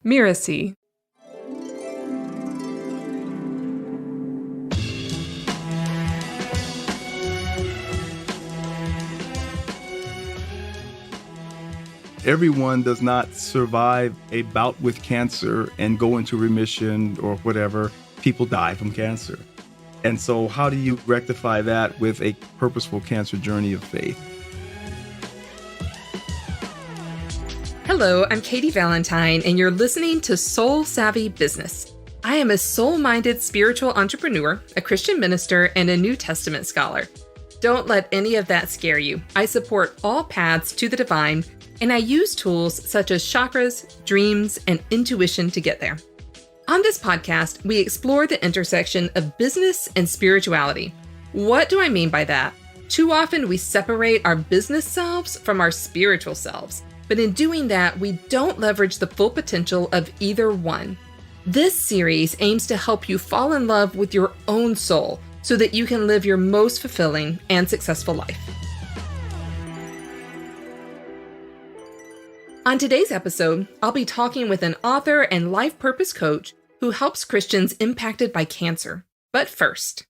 Mirasee. Everyone does not survive a bout with cancer and go into remission or whatever. People die from cancer. And so how do you rectify that with a purposeful cancer journey of faith? Hello, I'm Katie Valentine, and you're listening to Soul Savvy Business. I am a soul-minded spiritual entrepreneur, a Christian minister, and a New Testament scholar. Don't let any of that scare you. I support all paths to the divine, and I use tools such as chakras, dreams, and intuition to get there. On this podcast, we explore the intersection of business and spirituality. What do I mean by that? Too often we separate our business selves from our spiritual selves, but in doing that, we don't leverage the full potential of either one. This series aims to help you fall in love with your own soul so that you can live your most fulfilling and successful life. On today's episode, I'll be talking with an author and life purpose coach who helps Christians impacted by cancer. But first,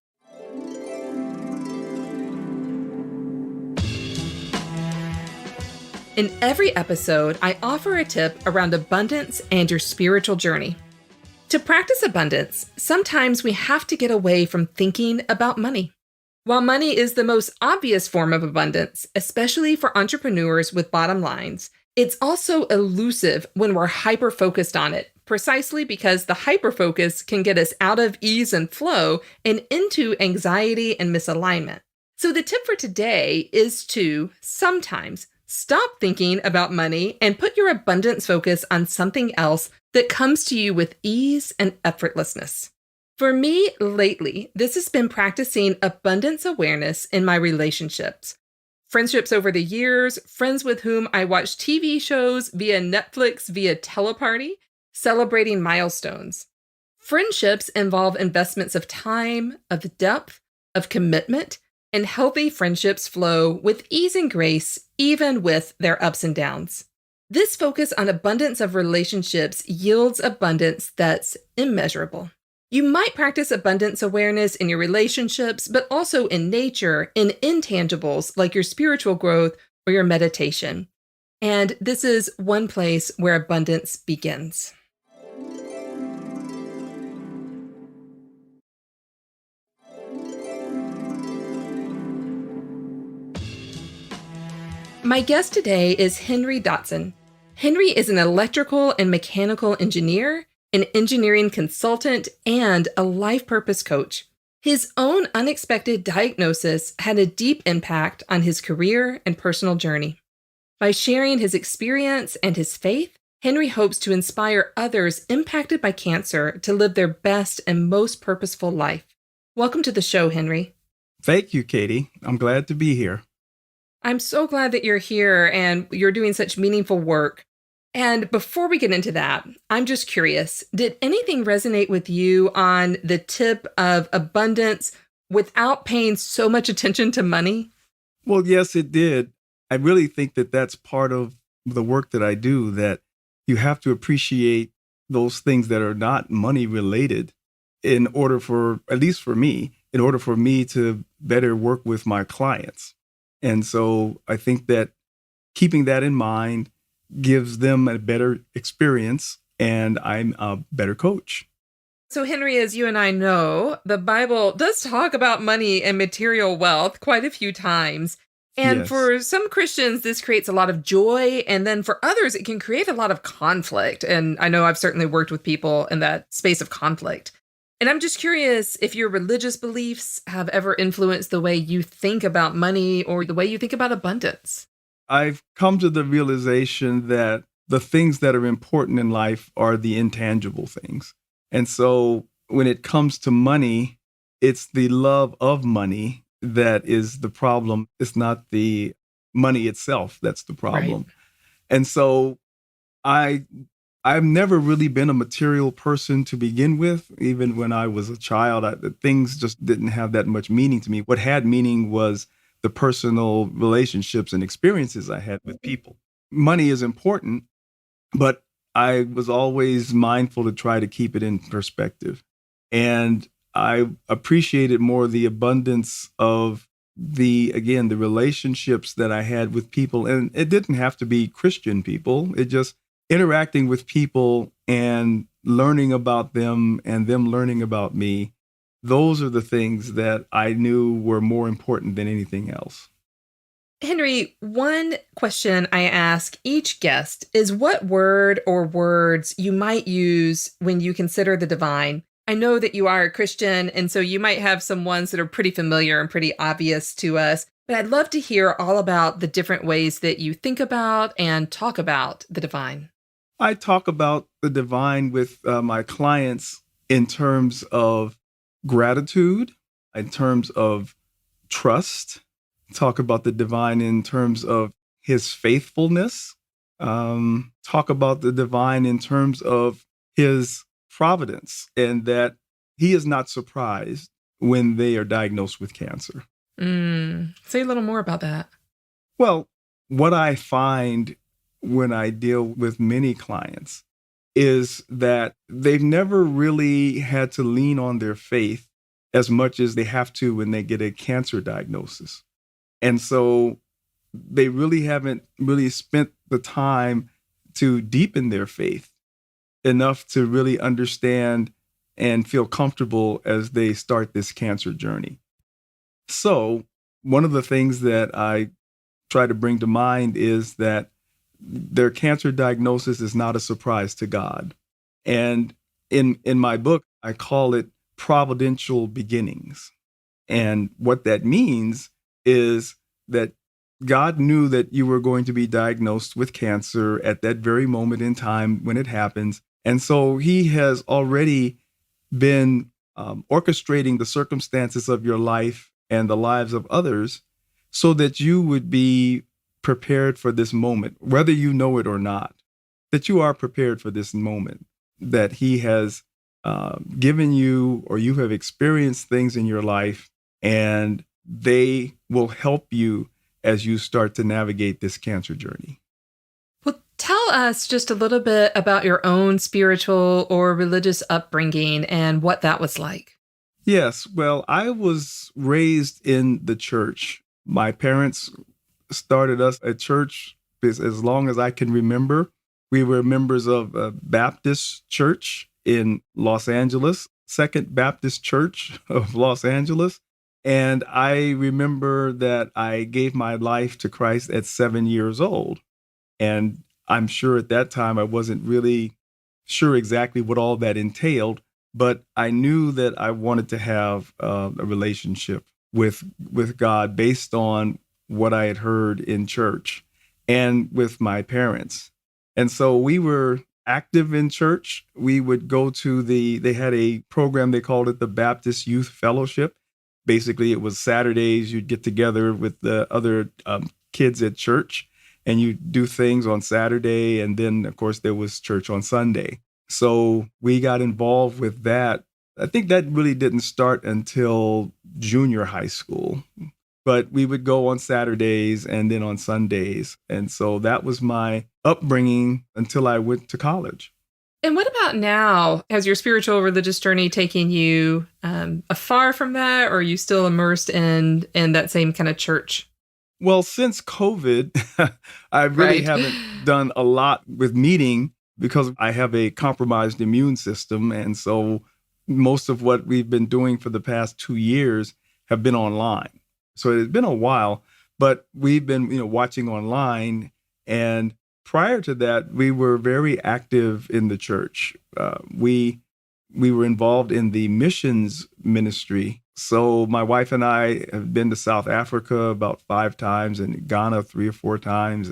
in every episode, I offer a tip around abundance and your spiritual journey. To practice abundance, sometimes we have to get away from thinking about money. While money is the most obvious form of abundance, especially for entrepreneurs with bottom lines, it's also elusive when we're hyper-focused on it, precisely because the hyper-focus can get us out of ease and flow and into anxiety and misalignment. So the tip for today is to sometimes stop thinking about money and put your abundance focus on something else that comes to you with ease and effortlessness. For me, lately, this has been practicing abundance awareness in my relationships. Friendships over the years, friends with whom I watch TV shows via Netflix via Teleparty, celebrating milestones. Friendships involve investments of time, of depth, of commitment, and healthy friendships flow with ease and grace, even with their ups and downs. This focus on abundance of relationships yields abundance that's immeasurable. You might practice abundance awareness in your relationships, but also in nature, in intangibles like your spiritual growth or your meditation. And this is one place where abundance begins. My guest today is Henry Dotson. Henry is an electrical and mechanical engineer, an engineering consultant, and a life purpose coach. His own unexpected diagnosis had a deep impact on his career and personal journey. By sharing his experience and his faith, Henry hopes to inspire others impacted by cancer to live their best and most purposeful life. Welcome to the show, Henry. Thank you, Katie. I'm glad to be here. I'm so glad that you're here and you're doing such meaningful work. And before we get into that, I'm just curious, did anything resonate with you on the tip of abundance without paying so much attention to money? Well, yes, it did. I really think that that's part of the work that I do, that you have to appreciate those things that are not money related in order for, at least for me, in order for me to better work with my clients. And so I think that keeping that in mind gives them a better experience, and I'm a better coach. So Henry, as you and I know, the Bible does talk about money and material wealth quite a few times. And Yes. for some Christians, this creates a lot of joy. And then for others, it can create a lot of conflict. And I know I've certainly worked with people in that space of conflict. And I'm just curious if your religious beliefs have ever influenced the way you think about money or the way you think about abundance. I've come to the realization that the things that are important in life are the intangible things. And so when it comes to money, it's the love of money that is the problem. It's not the money itself that's the problem. Right. And so I've never really been a material person to begin with. Even when I was a child, things just didn't have that much meaning to me. What had meaning was the personal relationships and experiences I had with people. Money is important, but I was always mindful to try to keep it in perspective. And I appreciated more the abundance of the relationships that I had with people. And it didn't have to be Christian people. It just interacting with people and learning about them and them learning about me. Those are the things that I knew were more important than anything else. Henry, one question I ask each guest is what word or words you might use when you consider the divine. I know that you are a Christian, and so you might have some ones that are pretty familiar and pretty obvious to us, but I'd love to hear all about the different ways that you think about and talk about the divine. I talk about the divine with my clients in terms of gratitude, in terms of trust, talk about the divine in terms of his faithfulness, talk about the divine in terms of his providence, and that he is not surprised when they are diagnosed with cancer. Say a little more about that. Well, what I find when I deal with many clients is that they've never really had to lean on their faith as much as they have to when they get a cancer diagnosis. And so they really haven't really spent the time to deepen their faith enough to really understand and feel comfortable as they start this cancer journey. So one of the things that I try to bring to mind is that their cancer diagnosis is not a surprise to God. And in my book, I call it providential beginnings. And what that means is that God knew that you were going to be diagnosed with cancer at that very moment in time when it happens. And so he has already been orchestrating the circumstances of your life and the lives of others so that you would be prepared for this moment, whether you know it or not, that you are prepared for this moment, that he has given you or you have experienced things in your life, and they will help you as you start to navigate this cancer journey. Well, tell us just a little bit about your own spiritual or religious upbringing and what that was like. Yes, well, I was raised in the church. My parents started us at church as long as I can remember. We were members of a Baptist church in Los Angeles, Second Baptist Church of Los Angeles. And I remember that I gave my life to Christ at 7 years old. And I'm sure at that time I wasn't really sure exactly what all that entailed, but I knew that I wanted to have a relationship with God based on what I had heard in church and with my parents. And so we were active in church. We would go to they had a program, they called it the Baptist Youth Fellowship. Basically, it was Saturdays, you'd get together with the other kids at church and you do things on Saturday. And then, of course, there was church on Sunday. So we got involved with that. I think that really didn't start until junior high school. But we would go on Saturdays and then on Sundays. And so that was my upbringing until I went to college. And what about now? Has your spiritual religious journey taken you afar from that, or are you still immersed in that same kind of church? Well, since COVID, I really haven't done a lot with meeting because I have a compromised immune system. And so most of what we've been doing for the past 2 years have been online. So it's been a while, but we've been, watching online. And prior to that, we were very active in the church. We were involved in the missions ministry. So my wife and I have been to South Africa about 5 times and Ghana 3 or 4 times.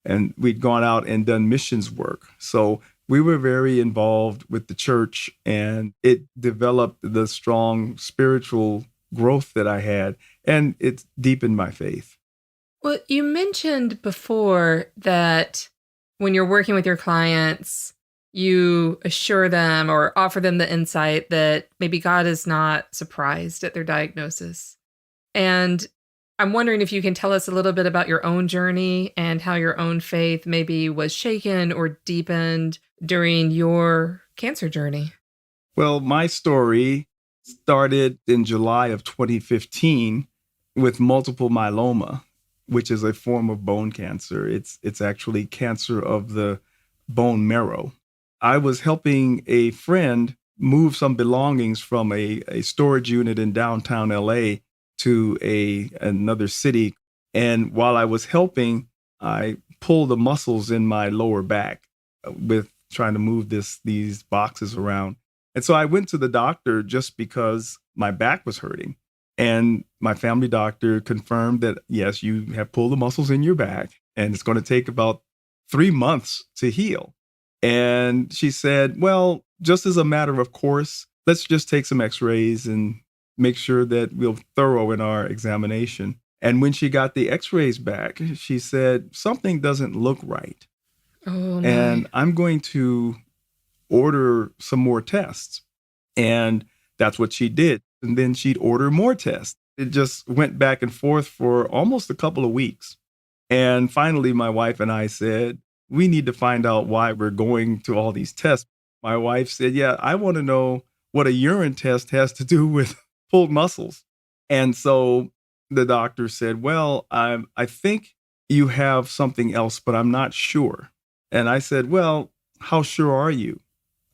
And we'd gone out and done missions work. So we were very involved with the church, and it developed the strong spiritual growth that I had, and it deepened my faith. Well, you mentioned before that when you're working with your clients, you assure them or offer them the insight that maybe God is not surprised at their diagnosis. And I'm wondering if you can tell us a little bit about your own journey and how your own faith maybe was shaken or deepened during your cancer journey. Well, my story started in July of 2015 with multiple myeloma, which is a form of bone cancer. It's actually cancer of the bone marrow. I was helping a friend move some belongings from a storage unit in downtown LA to another city. And while I was helping, I pulled the muscles in my lower back with trying to move these boxes around. And so I went to the doctor just because my back was hurting. And my family doctor confirmed that, yes, you have pulled the muscles in your back and it's going to take about 3 months to heal. And she said, well, just as a matter of course, let's just take some x-rays and make sure that we're thorough in our examination. And when she got the x-rays back, she said, something doesn't look right. Oh, my. And I'm going to order some more tests. And that's what she did. And then she'd order more tests. It just went back and forth for almost a couple of weeks. And finally, my wife and I said, we need to find out why we're going to all these tests. My wife said, yeah, I want to know what a urine test has to do with pulled muscles. And so the doctor said, well, I think you have something else, but I'm not sure. And I said, well, how sure are you?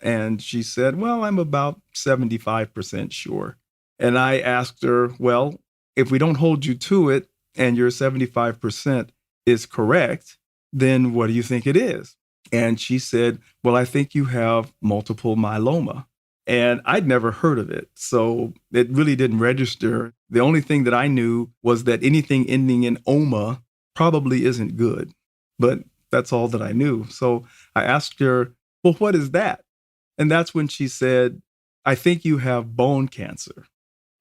And she said, well, I'm about 75% sure. And I asked her, well, if we don't hold you to it and your 75% is correct, then what do you think it is? And she said, well, I think you have multiple myeloma. And I'd never heard of it. So it really didn't register. The only thing that I knew was that anything ending in oma probably isn't good. But that's all that I knew. So I asked her, well, what is that? And that's when she said, I think you have bone cancer.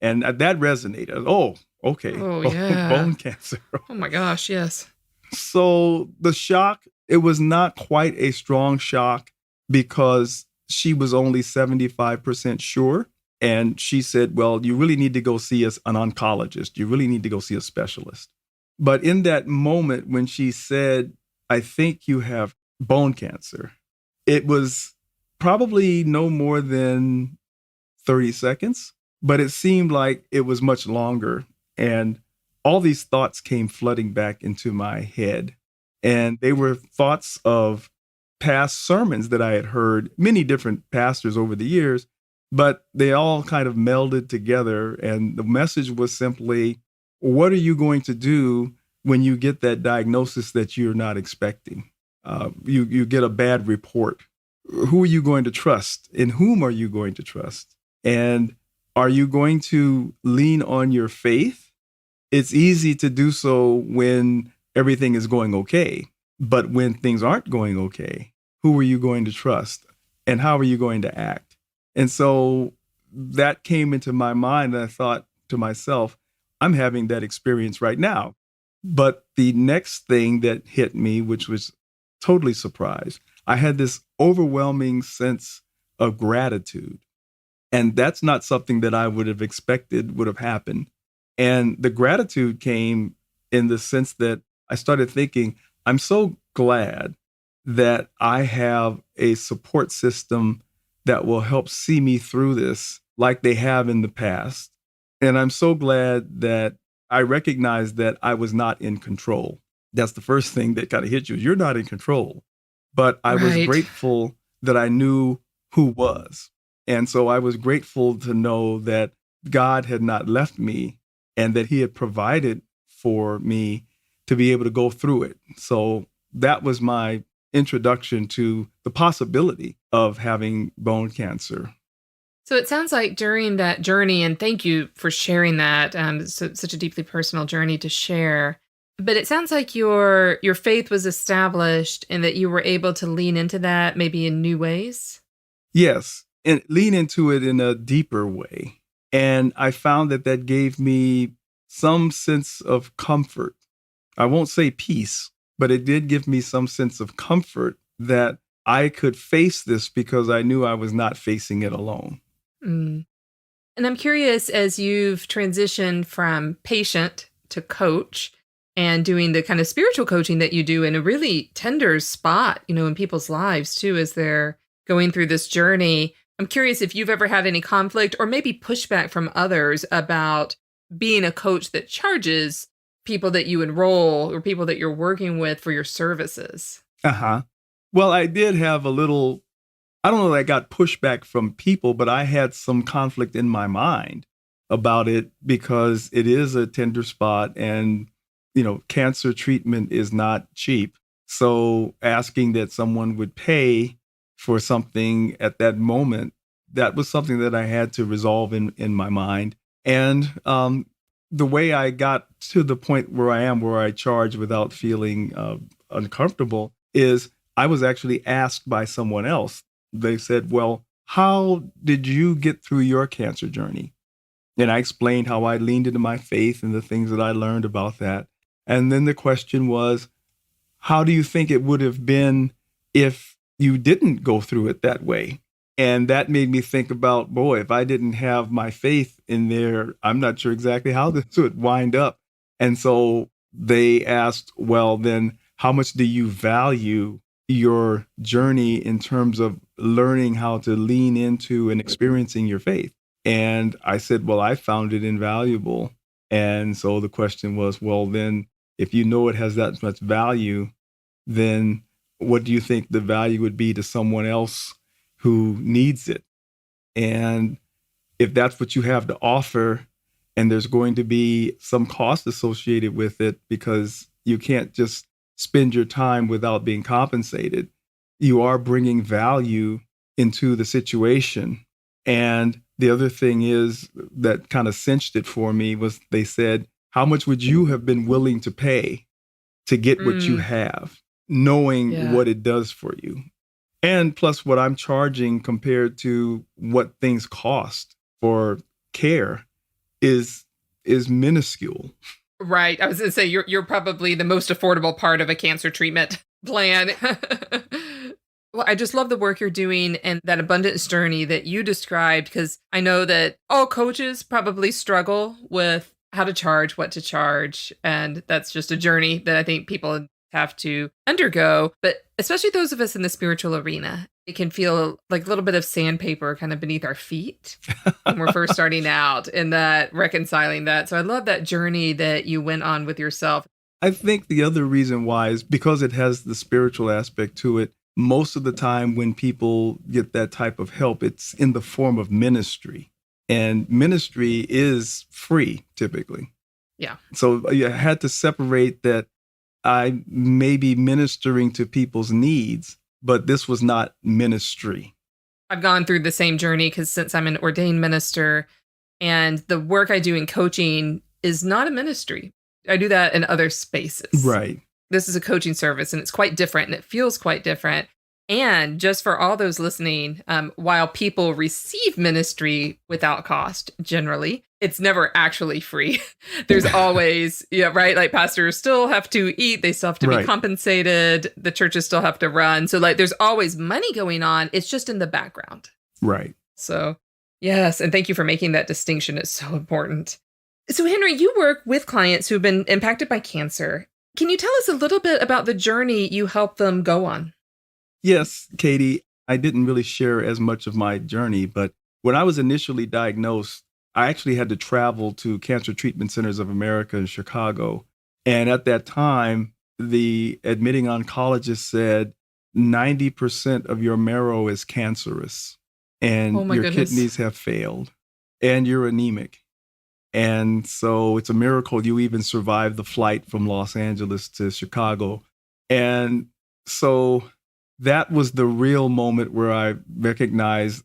And that resonated. Oh, okay. Oh, yeah. Bone cancer. Oh, my gosh. Yes. So the shock, it was not quite a strong shock because she was only 75% sure. And she said, well, you really need to go see an oncologist. You really need to go see a specialist. But in that moment when she said, I think you have bone cancer, it was probably no more than 30 seconds, but it seemed like it was much longer. And all these thoughts came flooding back into my head. And they were thoughts of past sermons that I had heard, many different pastors over the years, but they all kind of melded together. And the message was simply, what are you going to do when you get that diagnosis that you're not expecting? You get a bad report. Who are you going to trust? In whom are you going to trust? And are you going to lean on your faith? It's easy to do so when everything is going okay. But when things aren't going okay, who are you going to trust? And how are you going to act? And so that came into my mind, and I thought to myself, I'm having that experience right now. But the next thing that hit me, which was totally surprised, I had this overwhelming sense of gratitude. And that's not something that I would have expected would have happened. And the gratitude came in the sense that I started thinking, I'm so glad that I have a support system that will help see me through this like they have in the past. And I'm so glad that I recognize that I was not in control. That's the first thing that kind of hit you. You're not in control. But I was grateful that I knew who was. And so I was grateful to know that God had not left me and that he had provided for me to be able to go through it. So that was my introduction to the possibility of having bone cancer. So it sounds like during that journey, and thank you for sharing that, such a deeply personal journey to share. But it sounds like your faith was established and that you were able to lean into that maybe in new ways. Yes, and lean into it in a deeper way. And I found that gave me some sense of comfort. I won't say peace, but it did give me some sense of comfort that I could face this because I knew I was not facing it alone. Mm. And I'm curious, as you've transitioned from patient to coach and doing the kind of spiritual coaching that you do in a really tender spot, in people's lives too, as they're going through this journey. I'm curious if you've ever had any conflict or maybe pushback from others about being a coach that charges people that you enroll or people that you're working with for your services. Uh-huh. Well, I did have a little, I don't know that I got pushback from people, but I had some conflict in my mind about it because it is a tender spot and, cancer treatment is not cheap. So asking that someone would pay for something at that moment, that was something that I had to resolve in my mind. And the way I got to the point where I am, where I charge without feeling uncomfortable, is I was actually asked by someone else. They said, well, how did you get through your cancer journey? And I explained how I leaned into my faith and the things that I learned about that. And then the question was, how do you think it would have been if you didn't go through it that way? And that made me think about, boy, if I didn't have my faith in there, I'm not sure exactly how this would wind up. And so they asked, well, then how much do you value your journey in terms of learning how to lean into and experiencing your faith? And I said, well, I found it invaluable. And so the question was, well, then if you know it has that much value, then what do you think the value would be to someone else who needs it? And if that's what you have to offer, and there's going to be some cost associated with it because you can't just spend your time without being compensated, you are bringing value into the situation. And the other thing is that kind of cinched it for me was they said, how much would you have been willing to pay to get what you have, knowing what it does for you? And plus what I'm charging compared to what things cost for care is minuscule. Right. I was going to say, you're probably the most affordable part of a cancer treatment plan. Well, I just love the work you're doing and that abundance journey that you described, because I know that all coaches probably struggle with how to charge, what to charge. And that's just a journey that I think people have to undergo. But especially those of us in the spiritual arena, it can feel like a little bit of sandpaper kind of beneath our feet when we're first starting out and that reconciling that. So I love that journey that you went on with yourself. I think the other reason why is because it has the spiritual aspect to it. Most of the time when people get that type of help, it's in the form of ministry. And ministry is free, typically. Yeah. So you had to separate that I may be ministering to people's needs, but this was not ministry. I've gone through the same journey because since I'm an ordained minister and the work I do in coaching is not a ministry. I do that in other spaces. Right. This is a coaching service and it's quite different and it feels quite different. And just for all those listening, while people receive ministry without cost, generally, it's never actually free. There's always, right? Like pastors still have to eat. They still have to be compensated. The churches still have to run. So like there's always money going on. It's just in the background. Right. So yes. And thank you for making that distinction. It's so important. So Henry, you work with clients who've been impacted by cancer. Can you tell us a little bit about the journey you help them go on? Yes, Katie, I didn't really share as much of my journey, but when I was initially diagnosed, I actually had to travel to Cancer Treatment Centers of America in Chicago. And at that time, the admitting oncologist said 90% of your marrow is cancerous and your kidneys have failed and you're anemic. And so it's a miracle you even survived the flight from Los Angeles to Chicago. And so that was the real moment where I recognized,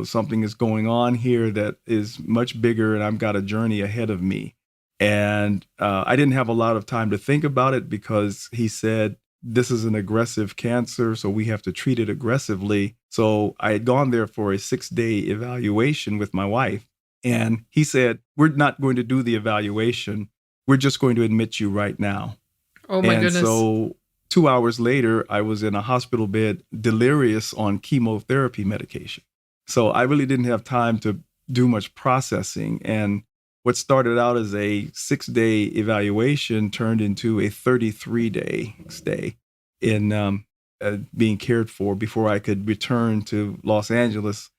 something is going on here that is much bigger and I've got a journey ahead of me. And I didn't have a lot of time to think about it because he said, this is an aggressive cancer, so we have to treat it aggressively. So I had gone there for a 6-day evaluation with my wife. And he said, we're not going to do the evaluation. We're just going to admit you right now. Oh, my goodness. So 2 hours later, I was in a hospital bed, delirious on chemotherapy medication. So I really didn't have time to do much processing. And what started out as a 6-day evaluation turned into a 33-day stay in being cared for before I could return to Los Angeles.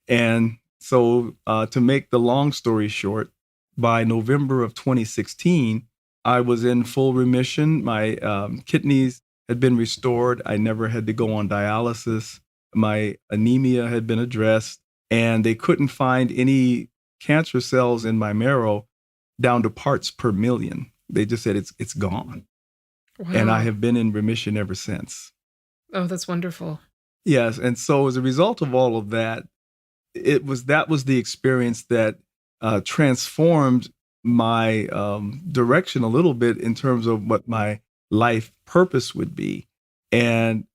And so to make the long story short, by November of 2016, I was in full remission. My kidneys had been restored. I never had to go on dialysis. My anemia had been addressed, and they couldn't find any cancer cells in my marrow down to parts per million. They just said it's gone. Wow. And I have been in remission ever since. Oh, that's wonderful. Yes. And so as a result of all of that, that was the experience that transformed my direction a little bit in terms of what my life purpose would be. And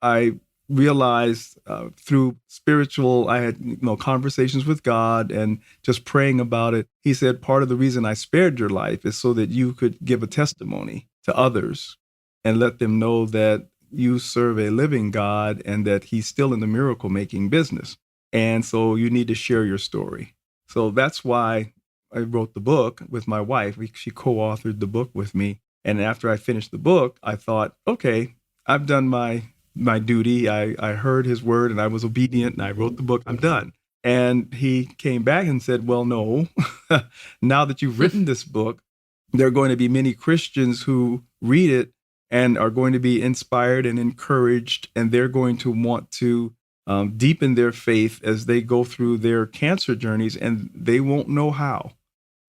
I realized through spiritual, I had conversations with God and just praying about it. He said, part of the reason I spared your life is so that you could give a testimony to others and let them know that you serve a living God and that he's still in the miracle making business. And so you need to share your story. So that's why I wrote the book with my wife. She co-authored the book with me. And after I finished the book, I thought, okay, I've done my duty. I heard his word and I was obedient and I wrote the book. I'm done. And he came back and said, well, no, now that you've written this book, there are going to be many Christians who read it and are going to be inspired and encouraged, and they're going to want to deepen their faith as they go through their cancer journeys, and they won't know how.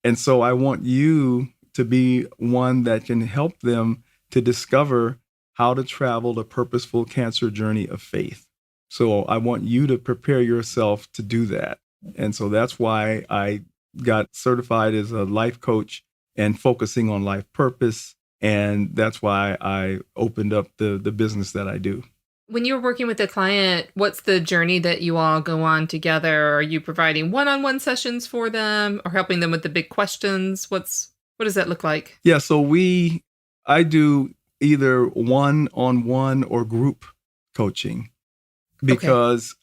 And so I want you to be one that can help them to discover how to travel the purposeful cancer journey of faith. So I want you to prepare yourself to do that. And so that's why I got certified as a life coach and focusing on life purpose. And that's why I opened up the business that I do. When you're working with a client, what's the journey that you all go on together? Are you providing one-on-one sessions for them or helping them with the big questions? What does that look like? Yeah, so I do either one-on-one or group coaching because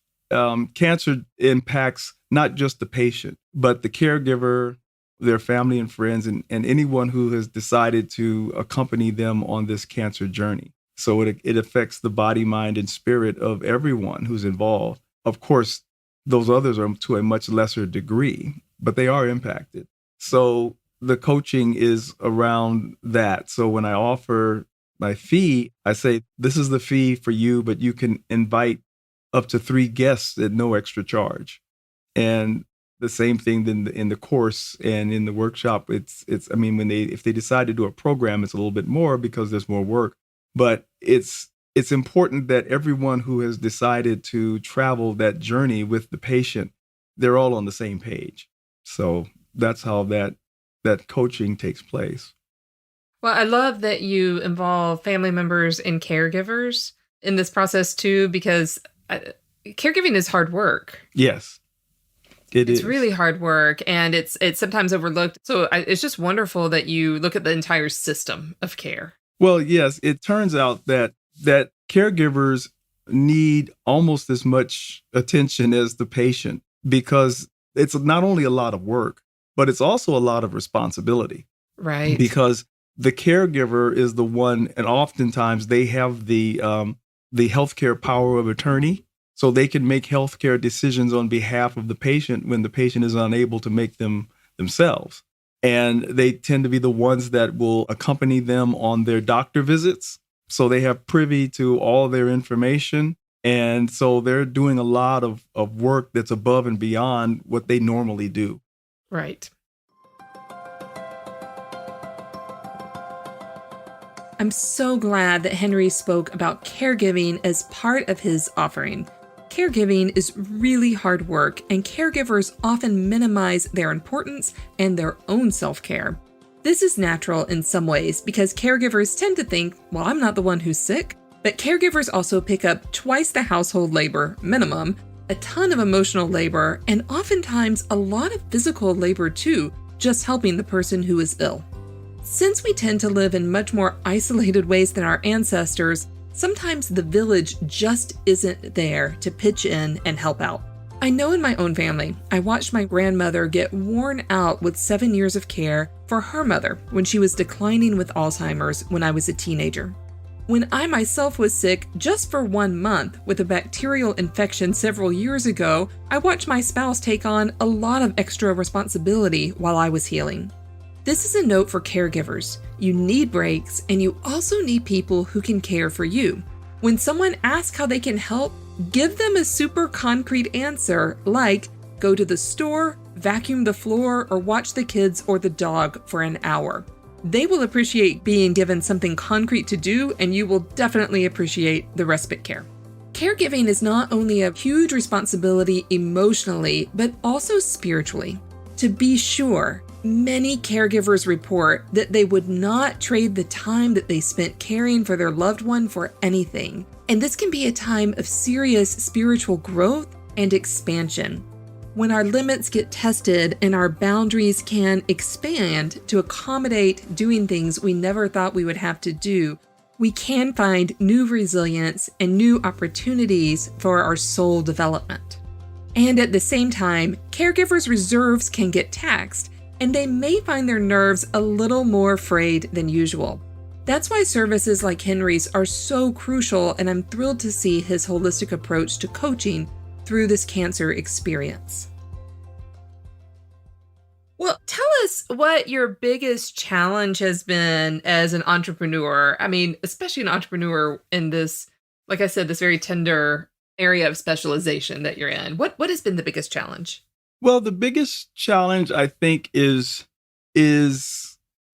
cancer impacts not just the patient, but the caregiver, their family and friends, and anyone who has decided to accompany them on this cancer journey. So it affects the body, mind, and spirit of everyone who's involved. Of course, those others are to a much lesser degree, but they are impacted. So the coaching is around that. So when I offer my fee, I say, this is the fee for you, but you can invite up to 3 guests at no extra charge. And the same thing in the course and in the workshop. If they decide to do a program, it's a little bit more because there's more work. But it's important that everyone who has decided to travel that journey with the patient, they're all on the same page. So that's how that coaching takes place. Well, I love that you involve family members and caregivers in this process too, because caregiving is hard work. Yes. It's really hard work, and it's sometimes overlooked. So it's just wonderful that you look at the entire system of care. Well, yes, it turns out that caregivers need almost as much attention as the patient because it's not only a lot of work, but it's also a lot of responsibility. Right. Because the caregiver is the one, and oftentimes they have the healthcare power of attorney. So they can make healthcare decisions on behalf of the patient when the patient is unable to make them themselves. And they tend to be the ones that will accompany them on their doctor visits. So they have privy to all their information. And so they're doing a lot of work that's above and beyond what they normally do. Right. I'm so glad that Henry spoke about caregiving as part of his offering. Caregiving is really hard work, and caregivers often minimize their importance and their own self-care. This is natural in some ways because caregivers tend to think, well, I'm not the one who's sick. But caregivers also pick up twice the household labor minimum, a ton of emotional labor, and oftentimes a lot of physical labor too, just helping the person who is ill. Since we tend to live in much more isolated ways than our ancestors, sometimes the village just isn't there to pitch in and help out. I know in my own family, I watched my grandmother get worn out with 7 years of care for her mother when she was declining with Alzheimer's when I was a teenager. When I myself was sick just for 1 month with a bacterial infection several years ago, I watched my spouse take on a lot of extra responsibility while I was healing. This is a note for caregivers. You need breaks, and you also need people who can care for you. When someone asks how they can help, give them a super concrete answer like, go to the store, vacuum the floor, or watch the kids or the dog for an hour. They will appreciate being given something concrete to do, and you will definitely appreciate the respite care. Caregiving is not only a huge responsibility emotionally, but also spiritually. To be sure, many caregivers report that they would not trade the time that they spent caring for their loved one for anything. And this can be a time of serious spiritual growth and expansion. When our limits get tested and our boundaries can expand to accommodate doing things we never thought we would have to do, we can find new resilience and new opportunities for our soul development. And at the same time, caregivers' reserves can get taxed, and they may find their nerves a little more frayed than usual. That's why services like Henry's are so crucial, and I'm thrilled to see his holistic approach to coaching through this cancer experience. Well, tell us what your biggest challenge has been as an entrepreneur. I mean, especially an entrepreneur in this, like I said, this very tender area of specialization that you're in. What has been the biggest challenge? Well, the biggest challenge, I think, is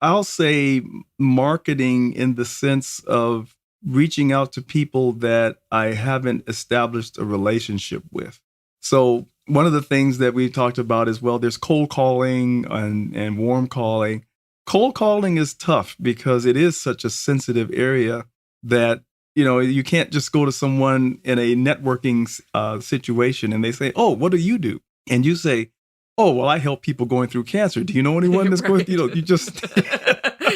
I'll say marketing, in the sense of reaching out to people that I haven't established a relationship with. So one of the things that we talked about is, well, there's cold calling and warm calling. Cold calling is tough because it is such a sensitive area that, you can't just go to someone in a networking situation and they say, oh, what do you do? And you say, oh, well, I help people going through cancer. Do you know anyone that's going through, you just...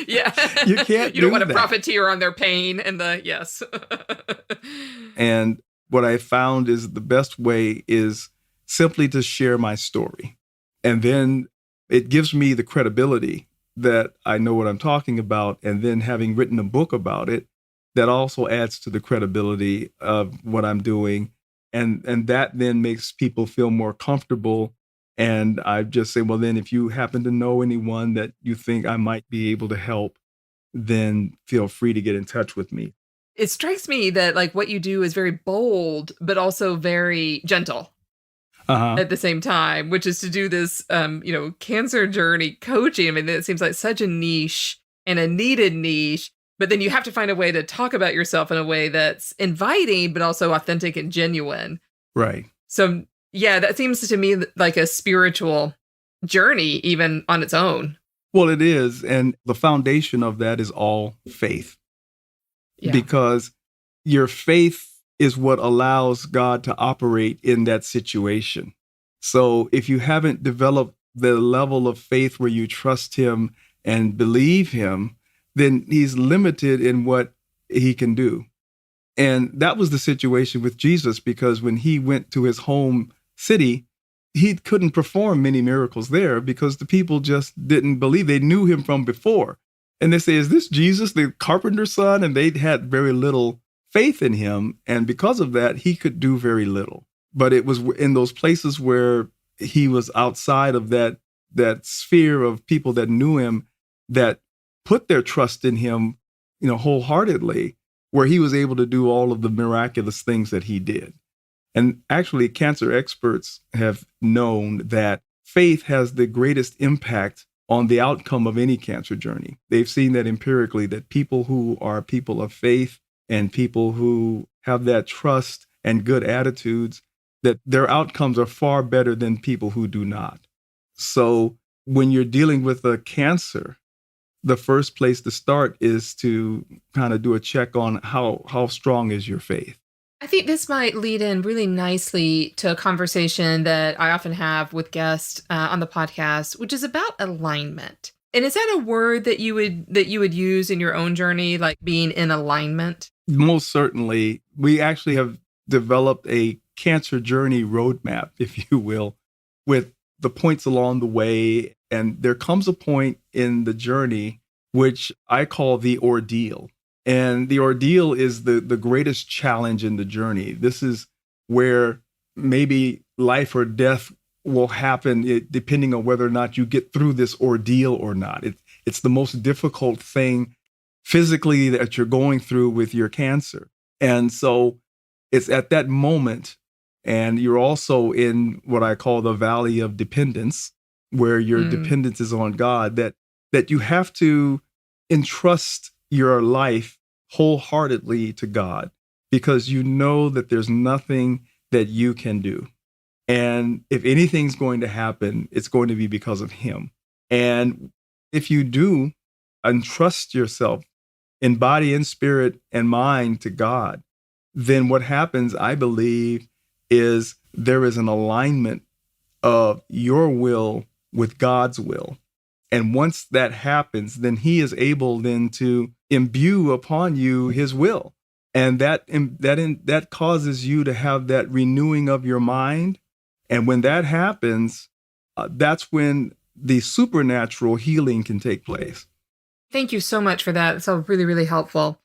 Yeah. You can't You don't want to that. profiteer on their pain and yes. And what I found is the best way is simply to share my story. And then it gives me the credibility that I know what I'm talking about. And then having written a book about it, that also adds to the credibility of what I'm doing. And that then makes people feel more comfortable. And I just say, well, then if you happen to know anyone that you think I might be able to help, then feel free to get in touch with me. It strikes me that what you do is very bold, but also very gentle at the same time, which is to do this, cancer journey coaching. I mean, it seems like such a niche and a needed niche, but then you have to find a way to talk about yourself in a way that's inviting, but also authentic and genuine. Right. So yeah, that seems to me like a spiritual journey, even on its own. Well, it is. And the foundation of that is all faith. Yeah. Because your faith is what allows God to operate in that situation. So if you haven't developed the level of faith where you trust him and believe him, then he's limited in what he can do. And that was the situation with Jesus, because when he went to his home city, he couldn't perform many miracles there because the people just didn't believe. They knew him from before. And they say, is this Jesus, the carpenter's son? And they had very little faith in him. And because of that, he could do very little. But it was in those places where he was outside of that sphere of people that knew him, that put their trust in him, wholeheartedly, where he was able to do all of the miraculous things that he did. And actually, cancer experts have known that faith has the greatest impact on the outcome of any cancer journey. They've seen that empirically, that people who are people of faith and people who have that trust and good attitudes, that their outcomes are far better than people who do not. So when you're dealing with a cancer, the first place to start is to kind of do a check on how strong is your faith. I think this might lead in really nicely to a conversation that I often have with guests on the podcast, which is about alignment. And is that a word that you would use in your own journey, like being in alignment? Most certainly. We actually have developed a cancer journey roadmap, if you will, with the points along the way. And there comes a point in the journey which I call the ordeal. And the ordeal is the greatest challenge in the journey. This is where maybe life or death will happen depending on whether or not you get through this ordeal or not. It's the most difficult thing physically that you're going through with your cancer. And so it's at that moment, and you're also in what I call the valley of dependence, where your dependence is on God, that you have to entrust your life wholeheartedly to God, because you know that there's nothing that you can do. And if anything's going to happen, it's going to be because of Him. And if you do entrust yourself in body and spirit and mind to God, then what happens, I believe, is there is an alignment of your will with God's will. And once that happens, then He is able then to imbue upon you His will. And that causes you to have that renewing of your mind. And when that happens, that's when the supernatural healing can take place. Thank you so much for that. It's all really, really helpful.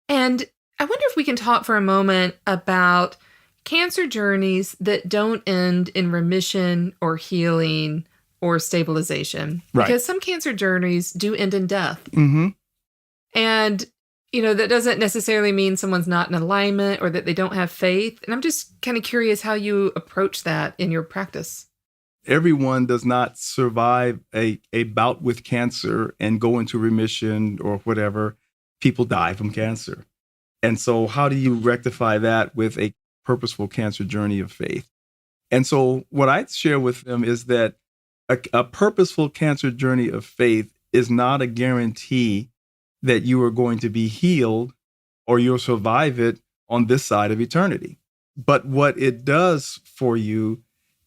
And I wonder if we can talk for a moment about cancer journeys that don't end in remission or healing or stabilization. Right. Because some cancer journeys do end in death. Mm-hmm. And, that doesn't necessarily mean someone's not in alignment or that they don't have faith. And I'm just kind of curious how you approach that in your practice. Everyone does not survive a bout with cancer and go into remission or whatever. People die from cancer. And so how do you rectify that with a purposeful cancer journey of faith? And so what I share with them is that a purposeful cancer journey of faith is not a guarantee that you are going to be healed or you'll survive it on this side of eternity. But what it does for you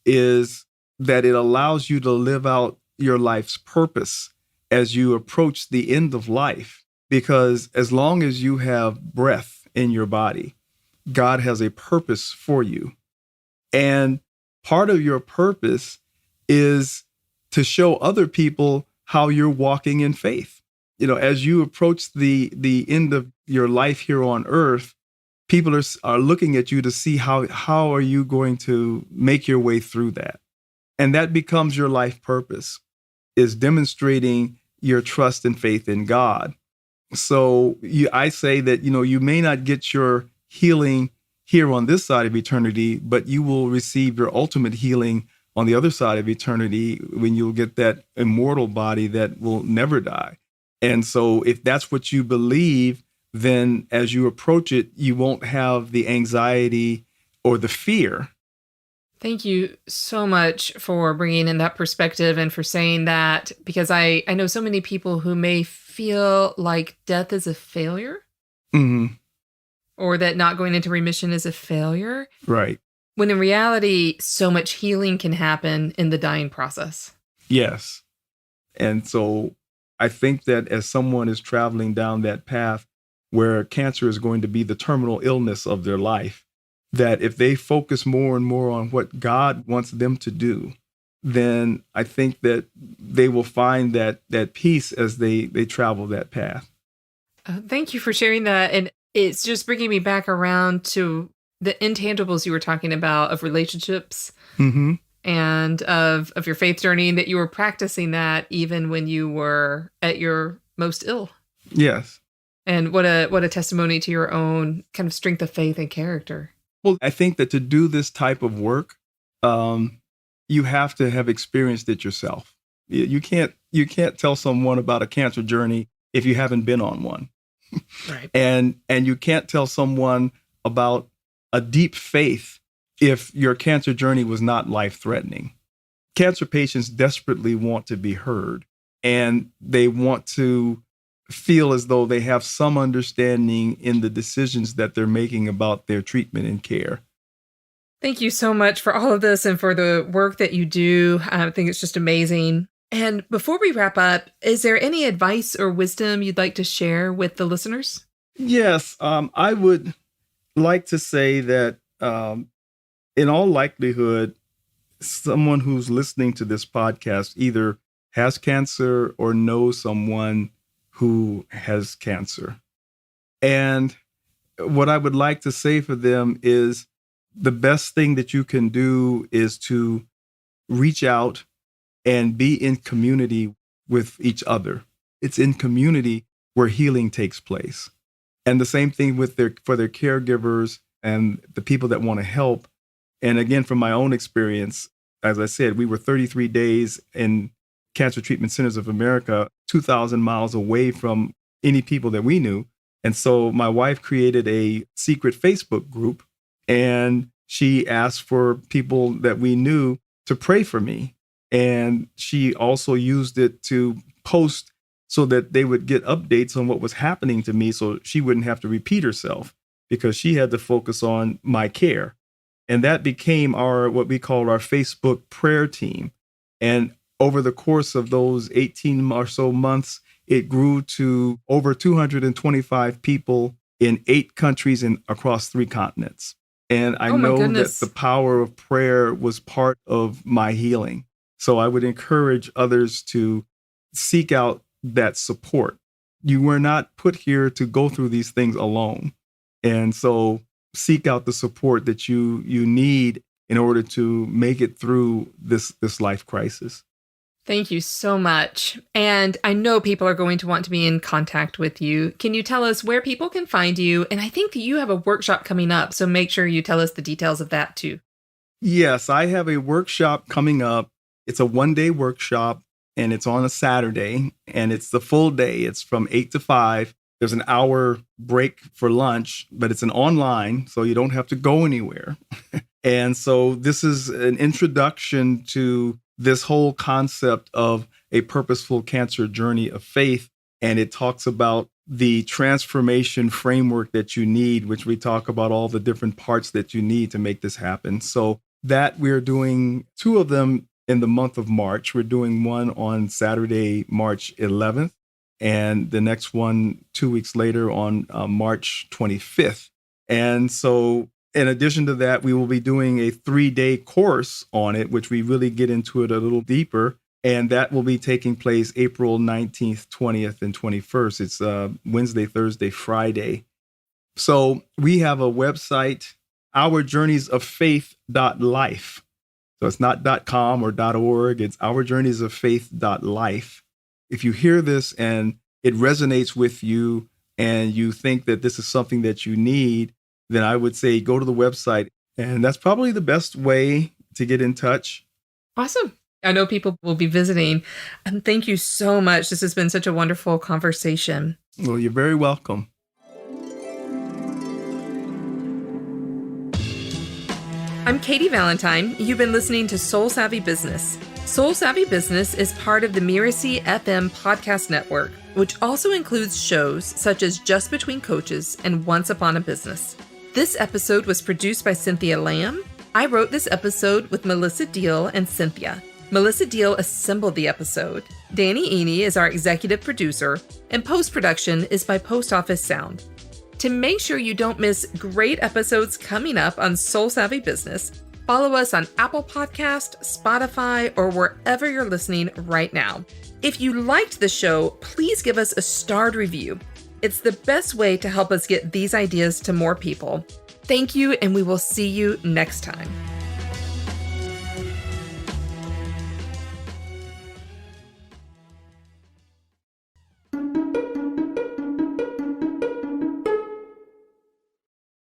is that it allows you to live out your life's purpose as you approach the end of life. Because as long as you have breath in your body, God has a purpose for you. And part of your purpose is to show other people how you're walking in faith. As you approach the end of your life here on earth, people are looking at you to see how are you going to make your way through that. And that becomes your life purpose, is demonstrating your trust and faith in God. So I say that, you may not get your healing here on this side of eternity, but you will receive your ultimate healing on the other side of eternity when you'll get that immortal body that will never die. And so if that's what you believe, then as you approach it, you won't have the anxiety or the fear. Thank you so much for bringing in that perspective and for saying that, because I know so many people who may feel like death is a failure, mm-hmm. or that not going into remission is a failure. Right. When in reality, so much healing can happen in the dying process. Yes. And so I think that as someone is traveling down that path where cancer is going to be the terminal illness of their life, that if they focus more and more on what God wants them to do, then I think that they will find that peace as they travel that path. Thank you for sharing that. And it's just bringing me back around to the intangibles you were talking about of relationships, mm-hmm. and of your faith journey, and that you were practicing that even when you were at your most ill. Yes. And what a testimony to your own kind of strength of faith and character. Well, I think that to do this type of work, you have to have experienced it yourself. You can't tell someone about a cancer journey if you haven't been on one. Right. And you can't tell someone about a deep faith if your cancer journey was not life-threatening. Cancer patients desperately want to be heard, and they want to feel as though they have some understanding in the decisions that they're making about their treatment and care. Thank you so much for all of this and for the work that you do. I think it's just amazing. And before we wrap up, is there any advice or wisdom you'd like to share with the listeners? Yes, I would like to say that in all likelihood, someone who's listening to this podcast either has cancer or knows someone who has cancer. And what I would like to say for them is the best thing that you can do is to reach out and be in community with each other. It's in community where healing takes place. And the same thing with for their caregivers and the people that want to help. And again, from my own experience, as I said, we were 33 days in Cancer Treatment Centers of America, 2,000 miles away from any people that we knew. And so my wife created a secret Facebook group, and she asked for people that we knew to pray for me. And she also used it to post so that they would get updates on what was happening to me, so she wouldn't have to repeat herself, because she had to focus on my care. And that became what we call our Facebook prayer team. And over the course of those 18 or so months, it grew to over 225 people in 8 countries and across 3 continents. And I know that the power of prayer was part of my healing. So I would encourage others to seek out that support. You were not put here to go through these things alone. And so seek out the support that you need in order to make it through this life crisis. Thank you so much. And I know people are going to want to be in contact with you. Can you tell us where people can find you? And I think that you have a workshop coming up, so make sure you tell us the details of that too. Yes, I have a workshop coming up. It's a 1-day workshop, and it's on a Saturday, and it's the full day. It's from 8 to 5. There's an hour break for lunch, but it's an online, so you don't have to go anywhere. And so this is an introduction to this whole concept of a purposeful cancer journey of faith. And it talks about the transformation framework that you need, which we talk about all the different parts that you need to make this happen. So that we're doing 2 of them in the month of March. We're doing one on Saturday, March 11th, and the next one 2 weeks later on March 25th. And so in addition to that, we will be doing a 3-day course on it, which we really get into it a little deeper. And that will be taking place April 19th, 20th, and 21st. It's Wednesday, Thursday, Friday. So we have a website, ourjourneysoffaith.life. So it's not .com or .org. It's ourjourneysoffaith.life. If you hear this and it resonates with you and you think that this is something that you need, then I would say go to the website. And that's probably the best way to get in touch. Awesome. I know people will be visiting. And thank you so much. This has been such a wonderful conversation. Well, you're very welcome. I'm Katie Valentine. You've been listening to Soul Savvy Business. Soul Savvy Business is part of the Mirasee FM podcast network, which also includes shows such as Just Between Coaches and Once Upon a Business. This episode was produced by Cynthia Lamb. I wrote this episode with Melissa Deal and Cynthia. Melissa Deal assembled the episode. Danny Eney is our executive producer, and post-production is by Post Office Sound. To make sure you don't miss great episodes coming up on Soul Savvy Business, follow us on Apple Podcast, Spotify, or wherever you're listening right now. If you liked the show, please give us a starred review. It's the best way to help us get these ideas to more people. Thank you, and we will see you next time.